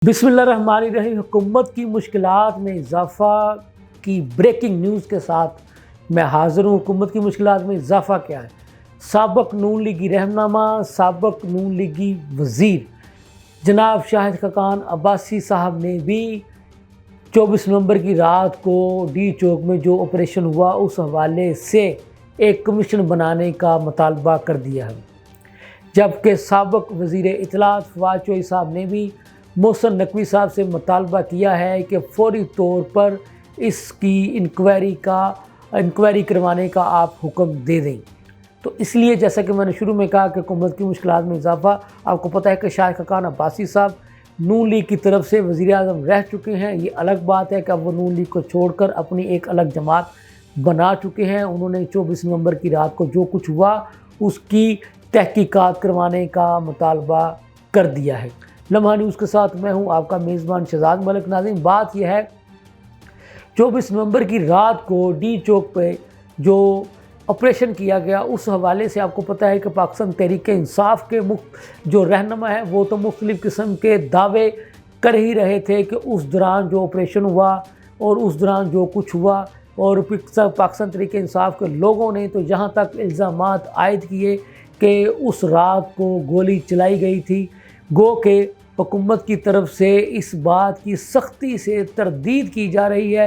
बिस्मिल्लाहिर्रहमानिर्रहीम। हुकूमत की मुश्किलात में इजाफ़ा की ब्रेकिंग न्यूज़ के साथ मैं हाज़िर हूँ। हुकूमत की मुश्किलात में इजाफ़ा क्या है? साबिक़ नून लीगी रहनुमा, साबिक़ नून लीगी वज़ीर जनाब शाहिद खकान अब्बासी साहब ने भी 24 नवंबर की रात को डी चौक में जो ऑपरेशन हुआ उस हवाले से एक कमीशन बनाने का मुतालबा कर दिया है, जबकि साबिक़ वज़ीर इत्तलात फवाद चौधरी साहब ने भी मोहसिन नकवी साहब से मुतालबा किया है कि फ़ौरी तौर पर इसकी इंक्वायरी करवाने का आप हुक्म दे दें। तो इसलिए जैसा कि मैंने शुरू में कहा कि हुकूमत की मुश्किलात में इजाफ़ा, आपको पता है कि शाहिद खकान अब्बासी साहब नून लीग की तरफ से वज़ीर आज़म रह चुके हैं। ये अलग बात है कि अब वो नून लीग को छोड़कर अपनी एक अलग जमात बना चुके हैं। उन्होंने 24 नवंबर की रात को जो कुछ हुआ उसकी तहकीकात करवाने का मुतालबा कर दिया है। लम्हा न्यूज़ के साथ मैं हूं आपका मेज़बान शहजाद मलिक। नाज़रीन, बात यह है 24 नवंबर की रात को डी चौक पे जो ऑपरेशन किया गया उस हवाले से आपको पता है कि पाकिस्तान तहरीक-ए-इंसाफ के जो रहनुमा है वो तो मुख्तलिफ़ किस्म के दावे कर ही रहे थे कि उस दौरान जो ऑपरेशन हुआ और उस दौरान जो कुछ हुआ, और पाकिस्तान तहरीक-ए-इंसाफ के लोगों ने तो यहाँ तक इल्ज़ामात आयद किए कि उस रात को गोली चलाई गई थी। गो के हुकूमत की तरफ से इस बात की सख्ती से तरदीद की जा रही है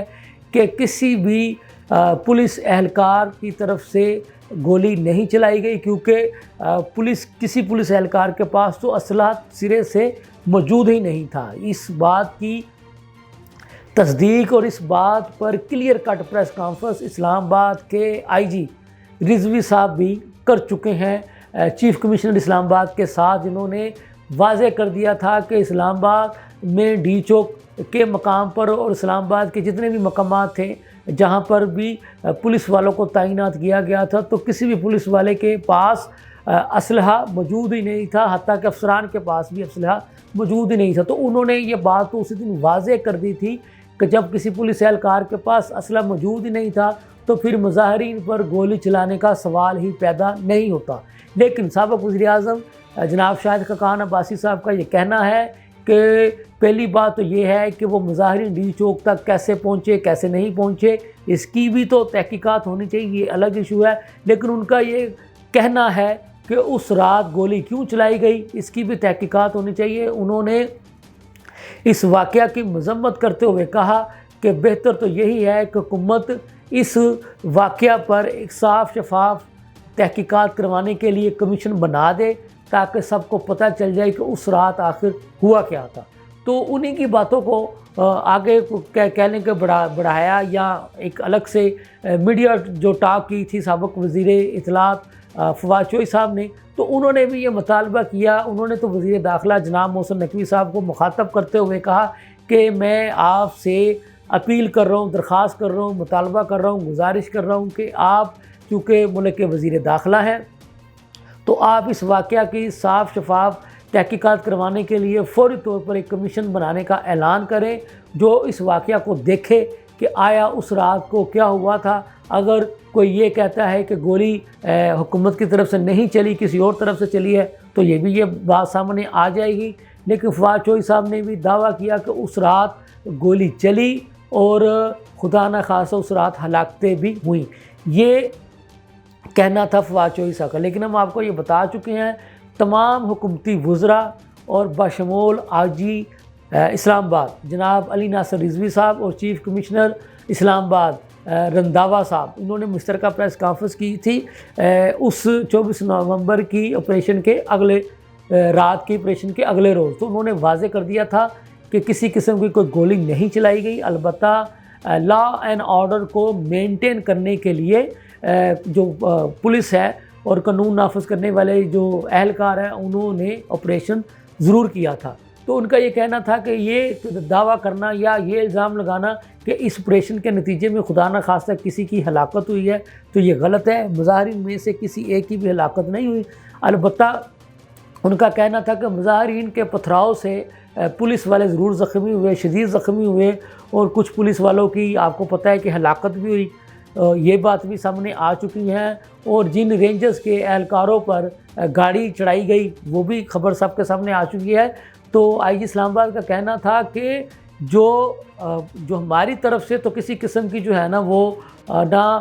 कि किसी भी पुलिस एहलकार की तरफ से गोली नहीं चलाई गई, क्योंकि किसी पुलिस एहलकार के पास तो असलहा सिरे से मौजूद ही नहीं था। इस बात की तस्दीक और इस बात पर clear cut press conference Islamabad के IG रिजवी साहब भी कर चुके हैं, चीफ कमिश्नर इस्लामाबाद के साथ, जिन्होंने वाज़े कर दिया था कि इस्लामाबाद में डी चौक के मकाम पर और इस्लामाबाद के जितने भी मकामात थे जहां पर भी पुलिस वालों को तैनात किया गया था, तो किसी भी पुलिस वाले के पास असलहा मौजूद ही नहीं था, हत्ता कि अफसरान के पास भी असलहा मौजूद ही नहीं था। तो उन्होंने ये बात तो उसी दिन वाज़े कर दी थी कि जब किसी पुलिस एहलकार के पास असलहा मौजूद ही नहीं था तो फिर मुजाहिरीन पर गोली चलाने का सवाल ही पैदा नहीं होता। लेकिन साबिक़ वज़ीर आज़म जनाब शाहिद खकान अब्बासी साहब का ये कहना है कि पहली बात तो ये है कि वो मुजाहिरीन डी चौक तक कैसे पहुँचे, कैसे नहीं पहुँचे, इसकी भी तो तहकीकात होनी चाहिए, ये अलग इशू है। लेकिन उनका ये कहना है कि उस रात गोली क्यों चलाई गई, इसकी भी तहकीकात होनी चाहिए। उन्होंने इस वाक़या की मज़म्मत करते हुए कहा कि बेहतर तो यही है कि हुकूमत इस वाक़या पर एक साफ़ शफाफ तहकीकात करवाने के लिए कमीशन बना दे, ताकि सबको पता चल जाए कि उस रात आखिर हुआ क्या था। तो उन्हीं की बातों को आगे कहने के बढ़ाया या एक अलग से मीडिया जो टॉक की थी साबिक़ वज़ीर इत्तलात फवाद चौधरी साहब ने, तो उन्होंने भी ये मुतालबा किया। उन्होंने तो वज़ीर दाखिला जनाब मोहसिन नकवी साहब को मुखातब करते हुए कहा कि मैं आपसे अपील कर रहा हूँ, दरख्वास्त कर रहा हूँ, मुतालबा कर रहा हूँ, गुजारिश कर रहा हूँ कि आप चूँकि मुल्क के वज़ीर दाखिला हैं तो आप इस वाक़या की साफ़ शफाफ तहकीकात करवाने के लिए फ़ौरी तौर पर एक कमीशन बनाने का ऐलान करें, जो इस वाक़या को देखे कि आया उस रात को क्या हुआ था। अगर कोई ये कहता है कि गोली हुकूमत की तरफ से नहीं चली, किसी और तरफ से चली है, तो ये बात सामने आ जाएगी। लेकिन फवाद चौधरी साहब ने भी दावा किया कि उस रात गोली चली और खुदा न खासा उस रात हलाकतें भी हुई। ये कहना था फवाद चौधरी साहब का। लेकिन हम आपको ये बता चुके हैं तमाम हुकूमती वज़रा और बशमूल IG इस्लामाबाद जनाब अली नासिर रिजवी साहब और चीफ कमिश्नर इस्लामाबाद रंधावा साहब, इन्होंने मुश्तरका प्रेस कॉन्फ्रेंस की थी उस 24 नवंबर की ऑपरेशन के अगले रात की ऑपरेशन के अगले रोज़। तो उन्होंने वाज़े कर दिया था कि किसी किस्म की कोई गोली नहीं चलाई गई। अलबत्ता लॉ एंड ऑर्डर को मेंटेन करने के लिए जो पुलिस है और कानून नाफिज करने वाले जो एहलकार हैं उन्होंने ऑपरेशन ज़रूर किया था। तो उनका ये कहना था कि ये दावा करना या ये इल्ज़ाम लगाना कि इस ऑपरेशन के नतीजे में खुदा न खास्ता किसी की हलाकत हुई है तो ये गलत है। मुजाहिरीन में से किसी एक की भी हलाकत नहीं हुई। अलबत्ता उनका कहना था कि मुजाहिरीन के पथराव से पुलिस वाले ज़रूर ज़ख्मी हुए, शदीद ज़ख्मी हुए, और कुछ पुलिस वालों की आपको पता है कि हलाकत भी हुई। ये बात भी सामने आ चुकी हैं, और जिन रेंजर्स के एहलकारों पर गाड़ी चढ़ाई गई वो भी खबर सबके सामने आ चुकी है। تو آئی جی اسلام آباد کا کہنا تھا کہ جو ہماری طرف سے تو کسی قسم کی جو ہے نا وہ نہ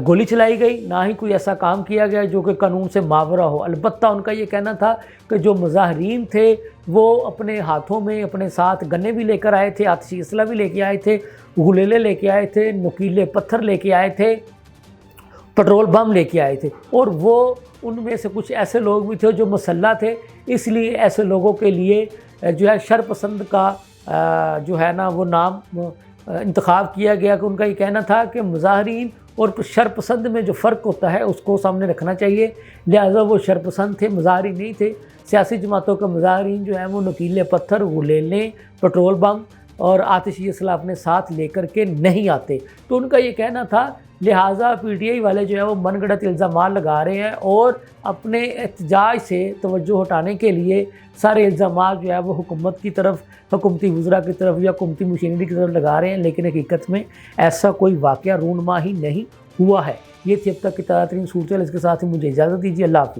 گولی چلائی گئی، نہ ہی کوئی ایسا کام کیا گیا جو کہ قانون سے ماورا ہو۔ البتہ ان کا یہ کہنا تھا کہ جو مظاہرین تھے وہ اپنے ہاتھوں میں اپنے ساتھ گنے بھی لے کر آئے تھے، آتشی اسلحہ بھی لے کے آئے تھے، غلیلے لے کے آئے تھے، نوکیلے پتھر لے کے آئے تھے، پٹرول بم لے کے آئے تھے، اور وہ ان میں سے کچھ ایسے لوگ بھی تھے جو مسلح تھے۔ اس لیے ایسے لوگوں کے لیے جو ہے شرپسند کا جو ہے نا وہ نام انتخاب کیا گیا کہ ان کا یہ کہنا تھا کہ مظاہرین اور شرپسند میں جو فرق ہوتا ہے اس کو سامنے رکھنا چاہیے، لہٰذا وہ شرپسند تھے، مظاہرین نہیں تھے۔ سیاسی جماعتوں کا مظاہرین جو ہیں وہ نوکیلے پتھر، غلیلے، پٹرول بم اور آتشی اسلحہ اپنے ساتھ لے کر کے نہیں آتے۔ تو ان کا یہ کہنا تھا لہٰذا پی ٹی آئی والے جو ہیں وہ من گھڑت الزامات لگا رہے ہیں اور اپنے احتجاج سے توجہ ہٹانے کے لیے سارے الزامات جو ہے وہ حکومت کی طرف، حکومتی وزراء کی طرف یا حکومتی مشینری کی طرف لگا رہے ہیں، لیکن حقیقت میں ایسا کوئی واقعہ رونما ہی نہیں ہوا ہے۔ یہ تھی اب تک کی تازہ ترین صورتحال، اس کے ساتھ ہی مجھے اجازت دیجیے۔ اللہ حافظ۔